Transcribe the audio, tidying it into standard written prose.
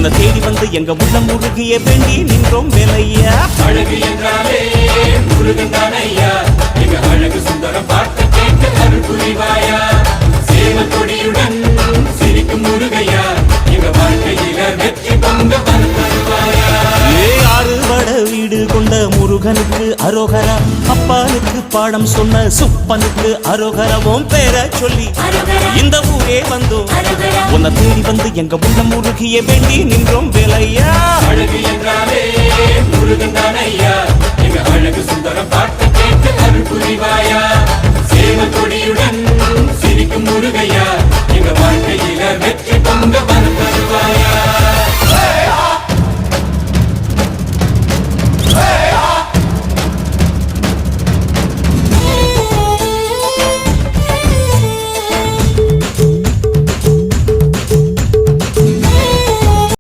உன்னை தேடி வந்து எங்க உள்ளம் முருகிய வேண்டி நின்றோம் வேலையா. அழகு என்றாலே முருகன் தானையா, எங்க அழகு சுந்தரம் பார்த்து கேட்டு அருள் புரிவாயா. சேவல் கொடியுடன் சிரிக்கும் முருகையா, எங்க வாழ்க்கையில வெற்றி பொங்க தருவாயா. ஆறுபட வீடு கொண்ட முருகனுக்கு அரோகரா, அப்பானுக்கு பாடம் சொன்ன சுப்பனுக்கு அரோகரவும் பேர சொல்லி இந்த ஊரே வந்தோம். உன்னை தேடி வந்து எங்க உள்ளம் முருகிய வேண்டி நின்றோம் வேலையா. அழகு என்றாலே முருகன் தானையா, எங்க அழகு சுந்தரம் பார்த்து கேட்டு அருள் புரிவாயா. சேவல் கொடியுடன் சிரிக்கும் முருகையா,